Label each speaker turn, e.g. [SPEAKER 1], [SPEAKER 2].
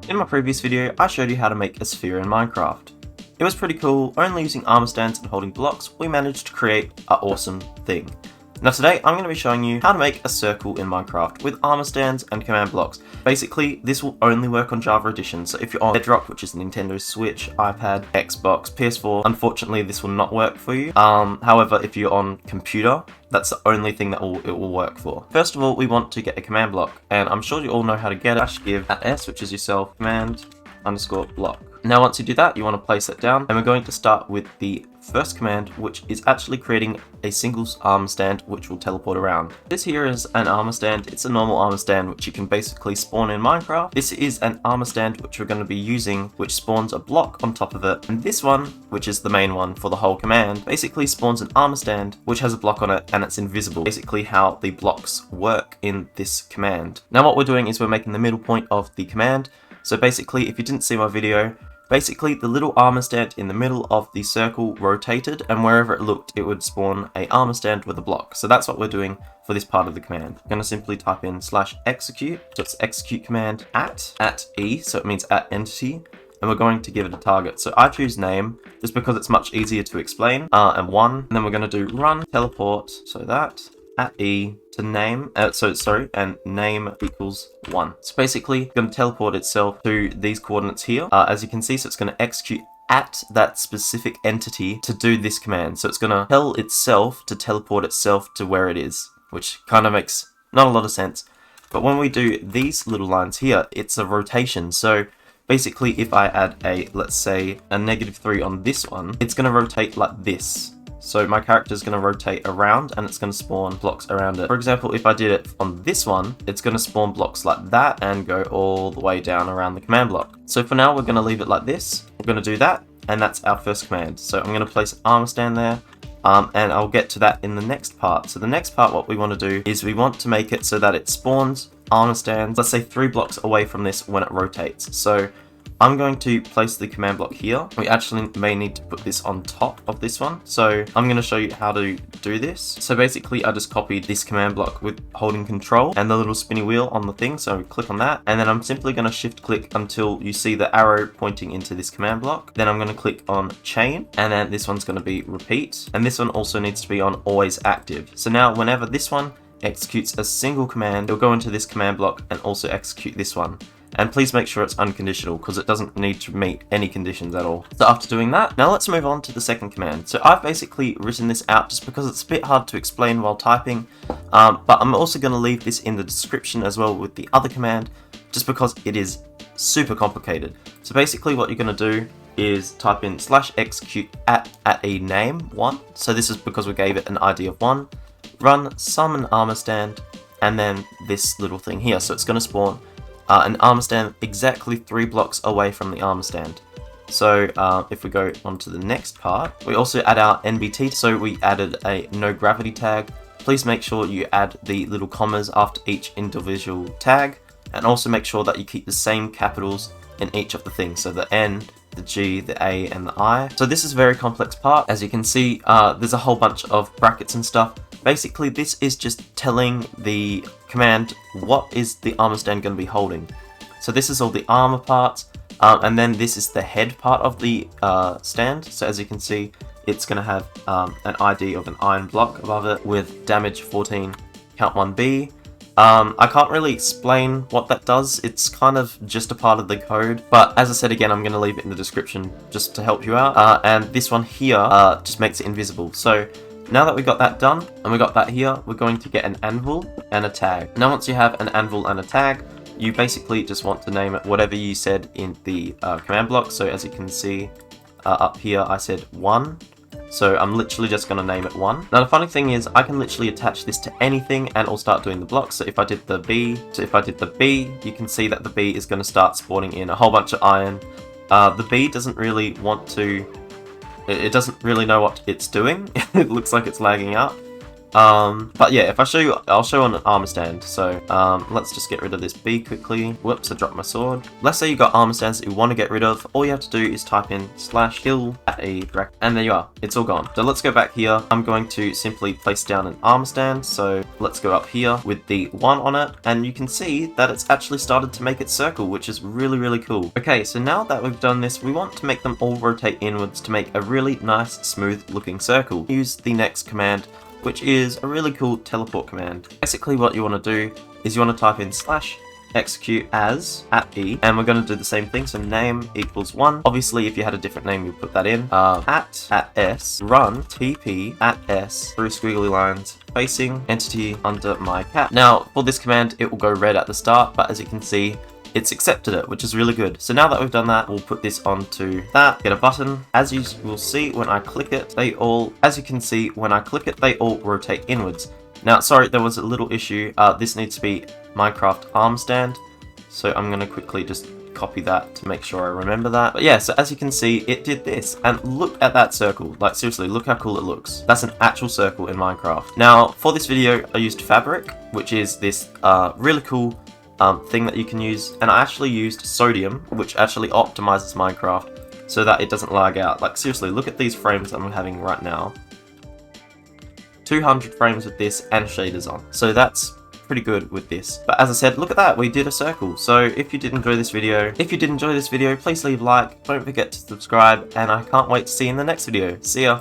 [SPEAKER 1] In my previous video, I showed you how to make a sphere in Minecraft. It was pretty cool. Only using armor stands and holding blocks, we managed to create an awesome thing. Now today, I'm going to be showing you how to make a circle in Minecraft with armor stands and command blocks. Basically, this will only work on Java Edition, so if you're on Bedrock, which is Nintendo Switch, iPad, Xbox, PS4, unfortunately this will not work for you. However, if you're on computer, that's the only thing that it will work for. First of all, we want to get a command block, and I'm sure you all know how to get it. /give @s, which is yourself, command_block. Now once you do that, you want to place it down, and we're going to start with the first command, which is actually creating a single armor stand which will teleport around. This here is an armor stand. It's a normal armor stand which you can basically spawn in Minecraft. This is an armor stand which we're going to be using, which spawns a block on top of it, and this one, which is the main one for the whole command, basically spawns an armor stand which has a block on it and it's invisible. Basically how the blocks work in this command. Now what we're doing is we're making the middle point of the command. So basically, if you didn't see my video, basically the little armor stand in the middle of the circle rotated, and wherever it looked it would spawn a armor stand with a block. So that's what we're doing for this part of the command. I'm going to simply type in /execute, so it's execute command at E, so it means at entity, and we're going to give it a target. So I choose name, just because it's much easier to explain, and 1, and then we're going to do run teleport, so that at E to name, and name equals 1. So basically, it's going to teleport itself to these coordinates here, as you can see, so it's going to execute at that specific entity to do this command. So it's going to tell itself to teleport itself to where it is, which kind of makes not a lot of sense. But when we do these little lines here, it's a rotation. So basically, if I add let's say a -3 on this one, it's going to rotate like this. So my character is going to rotate around and it's going to spawn blocks around it. For example, if I did it on this one, it's going to spawn blocks like that and go all the way down around the command block. So for now, we're going to leave it like this. We're going to do that, and that's our first command. So I'm going to place an armor stand there, and I'll get to that in the next part. So the next part, what we want to do is we want to make it so that it spawns armor stands, let's say 3 blocks away from this when it rotates. So I'm going to place the command block here. We actually may need to put this on top of this one. So I'm going to show you how to do this. So basically I just copied this command block with holding control and the little spinny wheel on the thing. So click on that, and then I'm simply going to shift click until you see the arrow pointing into this command block. Then I'm going to click on chain, and then this one's going to be repeat. And this one also needs to be on always active. So now whenever this one executes a single command, it'll go into this command block and also execute this one. And please make sure it's unconditional, because it doesn't need to meet any conditions at all. So after doing that, now let's move on to the second command. So I've basically written this out just because it's a bit hard to explain while typing, but I'm also going to leave this in the description as well with the other command, just because it is super complicated. So basically what you're going to do is type in /execute at a name 1. So this is because we gave it an ID of 1. Run summon armor stand, and then this little thing here. So it's going to spawn an armor stand exactly 3 blocks away from the armor stand. So if we go on to the next part, we also add our NBT. So we added a NoGravity tag. Please make sure you add the little commas after each individual tag, and also make sure that you keep the same capitals in each of the things. So the N, the G, the A, and the I. So this is a very complex part. As you can see, there's a whole bunch of brackets and stuff. Basically, this is just telling the command what is the armor stand going to be holding. So this is all the armor parts, and then this is the head part of the stand. So as you can see, it's going to have an ID of an iron block above it with damage 14, count 1B. I can't really explain what that does. It's kind of just a part of the code, but as I said again, I'm going to leave it in the description just to help you out. And this one here just makes it invisible. So now that we got that done, and we got that here, we're going to get an anvil and a tag. Now once you have an anvil and a tag, you basically just want to name it whatever you said in the command block. So as you can see up here, I said 1. So I'm literally just going to name it 1. Now the funny thing is, I can literally attach this to anything and it'll start doing the blocks. So if I did the B, you can see that the B is going to start spawning in a whole bunch of iron. The B doesn't really want to, it doesn't really know what it's doing. It looks like it's lagging out. But yeah, if I show you, I'll show on an armor stand. So let's just get rid of this B quickly. Whoops, I dropped my sword. Let's say you got armor stands that you want to get rid of. All you have to do is type in /kill at a bracket, and there you are. It's all gone. So let's go back here. I'm going to simply place down an armor stand. So let's go up here with the 1 on it, and you can see that it's actually started to make its circle, which is really, really cool. Okay, so now that we've done this, we want to make them all rotate inwards to make a really nice, smooth looking circle. Use the next command, which is a really cool teleport command. Basically what you want to do is you want to type in /execute as @e, and we're going to do the same thing. So name equals 1. Obviously if you had a different name you put that in. @s run tp @s through squiggly lines facing entity UnderMyCap. Now for this command it will go red at the start, but as you can see it's accepted it, which is really good. So now that we've done that, we'll put this onto that, get a button. As you will see when I click it, they all rotate inwards. Now, sorry, there was a little issue. This needs to be Minecraft arm stand. So I'm gonna quickly just copy that to make sure I remember that. But yeah, so as you can see, it did this. And look at that circle. Like seriously, look how cool it looks. That's an actual circle in Minecraft. Now, for this video, I used fabric, which is this really cool thing that you can use, and I actually used sodium, which actually optimizes Minecraft so that it doesn't lag out. Like seriously, look at these frames I'm having right now. 200 frames with this and shaders on. So that's pretty good with this. But as I said, look at that, we did a circle. So if you did enjoy this video, please leave a like, don't forget to subscribe, and I can't wait to see you in the next video. See ya!